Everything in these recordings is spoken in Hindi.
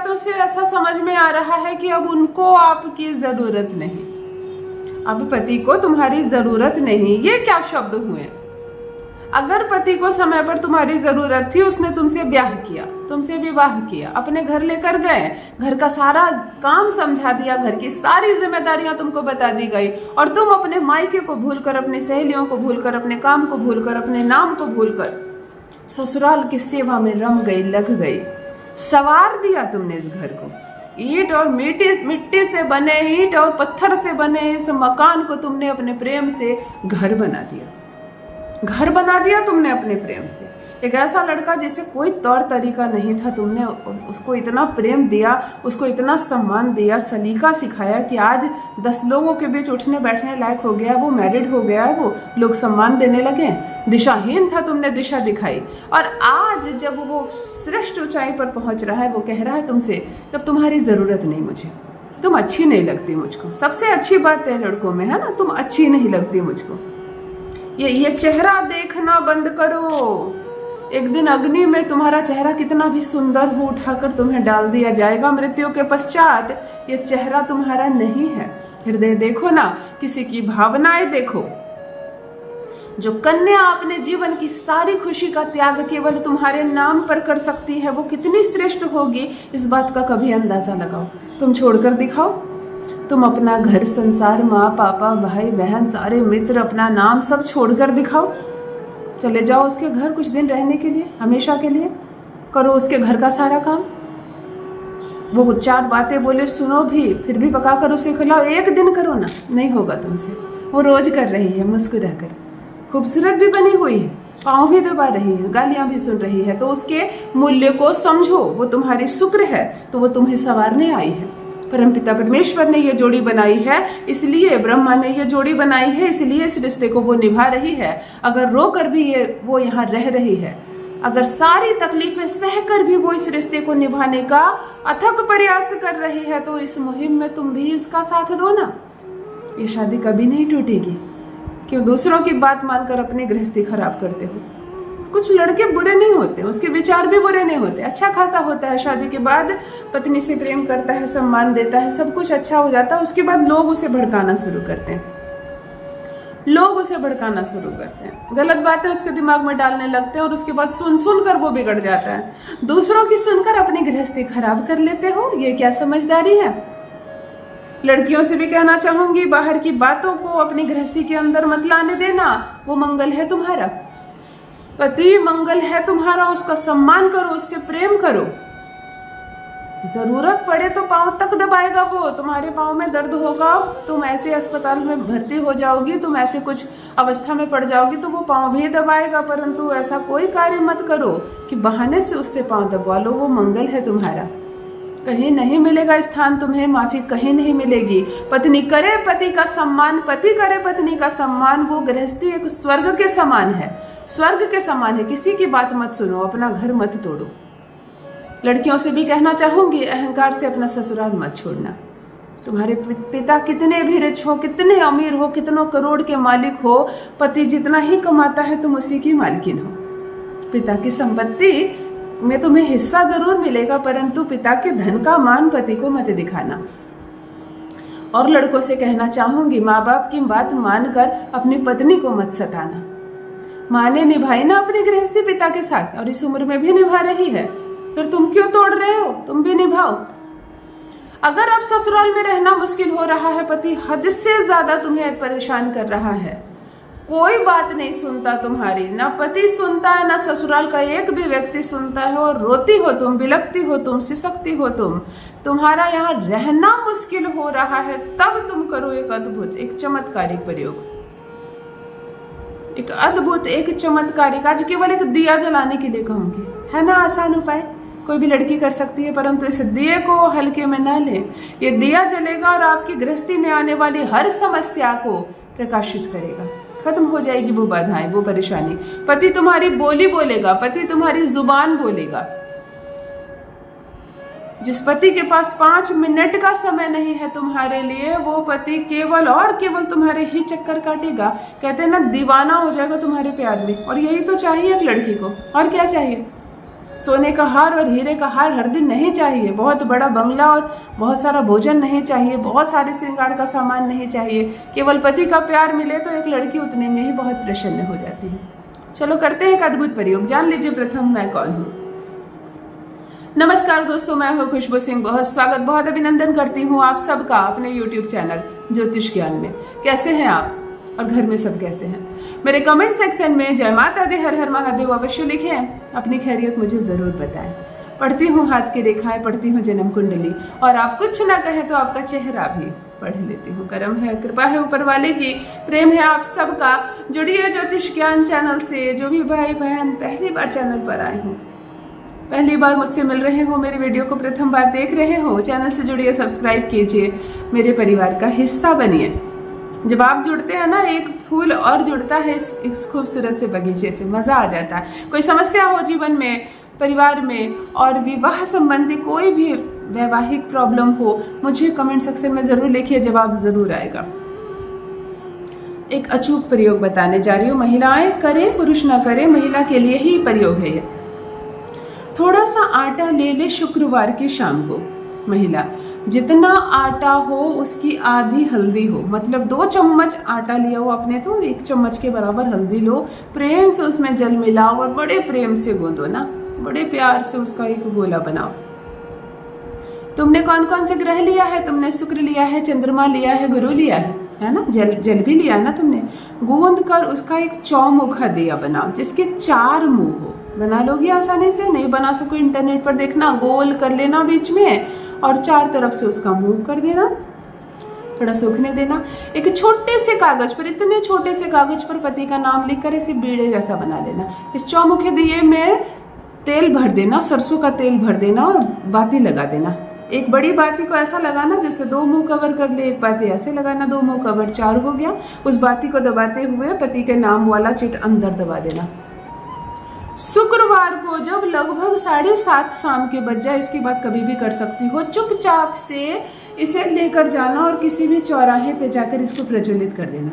बातों से ऐसा समझ में आ रहा है कि अब उनको आपकी जरूरत नहीं, अब पति को तुम्हारी जरूरत नहीं। ये क्या शब्द हुए? अगर पति को समय पर तुम्हारी जरूरत थी, उसने तुमसे ब्याह किया, तुमसे विवाह किया, अपने घर लेकर गए, घर का सारा काम समझा दिया, घर की सारी जिम्मेदारियां तुमको बता दी गई, और तुम अपने मायके को भूलकर, अपनी सहेलियों को भूलकर, अपने काम को भूलकर, अपने नाम को भूलकर ससुराल की सेवा में रम गई, लग गई। सवार दिया तुमने इस घर को, ईंट और मिट्टी से बने, ईंट और पत्थर से बने इस मकान को तुमने अपने प्रेम से घर बना दिया, घर बना दिया तुमने अपने प्रेम से। एक ऐसा लड़का जिसे कोई तौर तरीका नहीं था, तुमने उसको इतना प्रेम दिया, उसको इतना सम्मान दिया, सलीका सिखाया कि आज 10 लोगों के बीच उठने बैठने लायक हो गया, वो मैरिड हो गया है, वो लोग सम्मान देने लगे। दिशाहीन था, तुमने दिशा दिखाई, और आज जब वो श्रेष्ठ ऊंचाई पर पहुंच रहा है, वो कह रहा है तुमसे जब तुम्हारी जरूरत नहीं मुझे, तुम अच्छी नहीं लगती मुझको। सबसे अच्छी बात है लड़कों में, है ना, तुम अच्छी नहीं लगती मुझको। ये चेहरा देखना बंद करो। एक दिन अग्नि में तुम्हारा चेहरा कितना भी सुंदर हो, उठाकर तुम्हें डाल दिया जाएगा। मृत्यु के पश्चात ये चेहरा तुम्हारा नहीं है। हृदय देखो ना, किसी की भावनाएं देखो। जो कन्या अपने जीवन की सारी खुशी का त्याग केवल तुम्हारे नाम पर कर सकती है, वो कितनी श्रेष्ठ होगी, इस बात का कभी अंदाजा लगाओ। तुम छोड़कर दिखाओ, तुम अपना घर संसार, माँ पापा, भाई बहन, सारे मित्र, अपना नाम सब छोड़कर दिखाओ। चले जाओ उसके घर कुछ दिन रहने के लिए, हमेशा के लिए। करो उसके घर का सारा काम। वो 4 बातें बोले सुनो भी, फिर भी पकाकर उसे खिलाओ। एक दिन करो ना, नहीं होगा तुमसे। वो रोज कर रही है मुस्कुरा कर, खूबसूरत भी बनी हुई है, पाँव भी दबा रही है, गालियां भी सुन रही है, तो उसके मूल्य को समझो। वो तुम्हारी शुक्र है, तो वो तुम्हें संवारने आई है। परमपिता परमेश्वर ने ये जोड़ी बनाई है, इसलिए ब्रह्मा ने ये जोड़ी बनाई है, इसलिए इस रिश्ते को वो निभा रही है। अगर रोकर भी वो यहाँ रह रही है, अगर सारी तकलीफें सहकर भी वो इस रिश्ते को निभाने का अथक प्रयास कर रही है, तो इस मुहिम में तुम भी इसका साथ दो ना। ये शादी कभी नहीं टूटेगी। क्यों दूसरों की बात मानकर अपनी गृहस्थी खराब करते हो? कुछ लड़के बुरे नहीं होते, उसके विचार भी बुरे नहीं होते, अच्छा खासा होता है। शादी के बाद पत्नी से प्रेम करता है, सम्मान देता है, सब कुछ अच्छा हो जाता है। उसके बाद लोग उसे भड़काना शुरू करते हैं, लोग उसे भड़काना शुरू करते हैं, गलत बातें उसके दिमाग में डालने लगते हैं, और उसके बाद सुन सुन कर वो बिगड़ जाता है। दूसरों की सुनकर अपनी गृहस्थी खराब कर लेते हो, ये क्या समझदारी है? लड़कियों से भी कहना चाहूंगी, बाहर की बातों को अपनी गृहस्थी के अंदर मत लाने देना। वो मंगल है तुम्हारा, पति मंगल है तुम्हारा, उसका सम्मान करो, उससे प्रेम करो। जरूरत पड़े तो पांव तक दबाएगा वो, तुम्हारे पांव में दर्द होगा, तुम ऐसे अस्पताल में भर्ती हो जाओगी, तुम ऐसे कुछ अवस्था में पड़ जाओगी, तो वो पांव भी दबाएगा। परंतु ऐसा कोई कार्य मत करो कि बहाने से उससे पांव दबा लो। वो मंगल है तुम्हारा, कहीं नहीं मिलेगा स्थान तुम्हें, माफी कहीं नहीं मिलेगी। पत्नी करे पति का सम्मान, पति करे पत्नी का सम्मान। वो गृहस्थी एक स्वर्ग के समान है, स्वर्ग के समान है। किसी की बात मत सुनो, अपना घर मत तोड़ो। लड़कियों से भी कहना चाहूंगी, अहंकार से अपना ससुराल मत छोड़ना। तुम्हारे पिता कितने भी रिच हो, कितने अमीर हो, कितनों करोड़ के मालिक हो, पति जितना ही कमाता है तुम उसी की मालकिन हो। पिता की संपत्ति में तुम्हें हिस्सा जरूर मिलेगा, परंतु पिता के धन का मान पति को मत दिखाना। और लड़कों से कहना चाहूंगी, माँ बाप की बात मानकर अपनी पत्नी को मत सताना। माँ ने निभाई ना अपनी गृहस्थी पिता के साथ, और इस उम्र में भी निभा रही है, फिर तुम क्यों तोड़ रहे हो? तुम भी निभाओ। अगर अब ससुराल में रहना मुश्किल हो रहा है, पति हद से ज्यादा तुम्हें परेशान कर रहा है, कोई बात नहीं सुनता तुम्हारी, ना पति सुनता है, ना ससुराल का एक भी व्यक्ति सुनता है, और रोती हो तुम, बिलखती हो तुम, सिसकती हो तुम, तुम्हारा यहाँ रहना मुश्किल हो रहा है, तब तुम करो एक अद्भुत, एक चमत्कारिक प्रयोग, एक अद्भुत, एक चमत्कारिक। आज केवल एक दिया जलाने के लिए कहूंगी, है ना आसान उपाय, कोई भी लड़की कर सकती है, परंतु इस दिए को हल्के में ना ले। ये दिया जलेगा और आपकी गृहस्थी में आने वाली हर समस्या को प्रकाशित करेगा। खत्म हो जाएगी वो बाधाएं, वो परेशानी। पति तुम्हारी बोली बोलेगा, पति तुम्हारी जुबान बोलेगा। जिस पति के पास 5 मिनट का समय नहीं है तुम्हारे लिए, वो पति केवल और केवल तुम्हारे ही चक्कर काटेगा। कहते हैं ना, दीवाना हो जाएगा तुम्हारे प्यार में, और यही तो चाहिए एक लड़की को, और क्या चाहिए? सोने का हार और हीरे का हार हर दिन नहीं चाहिए, बहुत बड़ा बंगला और बहुत सारा भोजन नहीं चाहिए, बहुत सारे श्रृंगार का सामान नहीं चाहिए। केवल पति का प्यार मिले तो एक लड़की उतने में ही बहुत प्रसन्न हो जाती है। चलो करते हैं एक अद्भुत प्रयोग, जान लीजिए प्रथम मैं कौन हूँ। नमस्कार दोस्तों, मैं हूँ खुशबू सिंह। बहुत स्वागत, बहुत अभिनंदन करती हूँ आप सबका अपने YouTube चैनल ज्योतिष ज्ञान में। कैसे हैं आप और घर में सब कैसे हैं? मेरे कमेंट सेक्शन में जय माता दी, हर हर महादेव अवश्य लिखें। अपनी खैरियत मुझे ज़रूर बताएं। पढ़ती हूँ हाथ की रेखाएं, पढ़ती हूँ जन्म कुंडली, और आप कुछ ना कहें तो आपका चेहरा भी पढ़ लेती हूँ। करम है, कृपा है ऊपर वाले की, प्रेम है आप सबका। जुड़िए ज्योतिष ज्ञान चैनल से। जो भी भाई बहन पहली बार चैनल पर आए हों, पहली बार मुझसे मिल रहे हो, मेरे वीडियो को प्रथम बार देख रहे हो, चैनल से जुड़िए, सब्सक्राइब कीजिए, मेरे परिवार का हिस्सा बनिए। जब आप जुड़ते हैं ना, एक फूल और जुड़ता है इस खूबसूरत से बगीचे से, मज़ा आ जाता है। कोई समस्या हो जीवन में, परिवार में, और विवाह संबंधी कोई भी वैवाहिक प्रॉब्लम हो, मुझे कमेंट सेक्शन में ज़रूर लिखिए, जवाब ज़रूर आएगा। एक अचूक प्रयोग बताने जा रही हूँ। महिलाएं करें पुरुष ना करें, महिला के लिए ही प्रयोग है ये। थोड़ा सा आटा ले ले शुक्रवार की शाम को। महिला, जितना आटा हो उसकी आधी हल्दी हो, मतलब 2 चम्मच आटा लिया हो आपने तो 1 चम्मच के बराबर हल्दी लो। प्रेम से उसमें जल मिलाओ और बड़े प्रेम से गूंदो ना, बड़े प्यार से उसका एक गोला बनाओ। तुमने कौन कौन से ग्रह लिया है? तुमने शुक्र लिया है, चंद्रमा लिया है, गुरु लिया है ना, जल भी लिया है ना तुमने। गूंद कर उसका एक चौमुखा दिया बनाओ, जिसके 4 मुंह हो। बना लोगी आसानी से? नहीं बना सको इंटरनेट पर देखना, गोल कर लेना बीच में और 4 तरफ से उसका मुंह कर देना, थोड़ा सूखने देना। एक छोटे से कागज पर, इतने छोटे से कागज पर पति का नाम लिखकर इसे बीड़े जैसा बना लेना। इस चौमुखे दिए में तेल भर देना, सरसों का तेल भर देना और बाती लगा देना। एक बड़ी बाती को ऐसा लगाना जैसे 2 मुंह कवर कर ले, एक बाती ऐसे लगाना, 2 मुंह कवर, 4 हो गया। उस बाती को दबाते हुए पति के नाम वाला चिट अंदर दबा देना। शुक्रवार को जब लगभग 7:30 शाम के बज जाए, इसकी बात कभी भी कर सकती हो, चुपचाप से इसे लेकर जाना और किसी भी चौराहे पे जाकर इसको प्रज्वलित कर देना।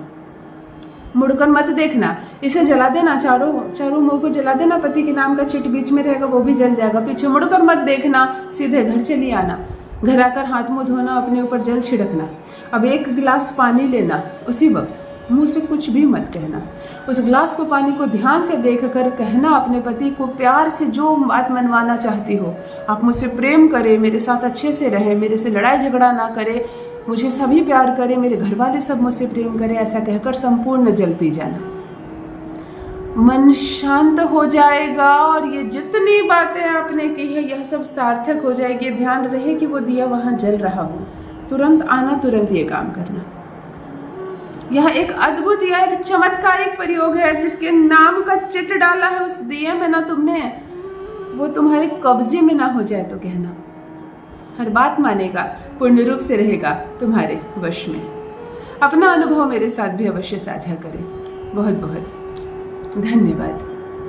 मुड़कर मत देखना, इसे जला देना, चारों मुंह को जला देना। पति के नाम का चिट बीच में रहेगा, वो भी जल जाएगा। पीछे मुड़कर मत देखना, सीधे घर चली आना। घर आकर हाथ मुंह धोना, अपने ऊपर जल छिड़कना। अब 1 गिलास पानी लेना, उसी वक्त मुंह से कुछ भी मत कहना। उस गिलास को, पानी को ध्यान से देखकर कहना अपने पति को प्यार से जो बात मनवाना चाहती हो। आप मुझसे प्रेम करें, मेरे साथ अच्छे से रहे, मेरे से लड़ाई झगड़ा ना करे, मुझे सभी प्यार करें, मेरे घर वाले सब मुझसे प्रेम करें, ऐसा कहकर संपूर्ण जल पी जाना। मन शांत हो जाएगा और ये जितनी बातें आपने की है यह सब सार्थक हो जाएगी। ध्यान रहे कि वो दिया वहां जल रहा हो, तुरंत आना, तुरंत ये काम करना। यह एक अद्भुत या एक चमत्कारिक प्रयोग है, जिसके नाम का चिट डाला है उस दिए में ना तुमने, वो तुम्हारे कब्जे में ना हो जाए तो कहना। हर बात मानेगा, पूर्ण रूप से रहेगा तुम्हारे वश में। अपना अनुभव मेरे साथ भी अवश्य साझा करें। बहुत बहुत धन्यवाद।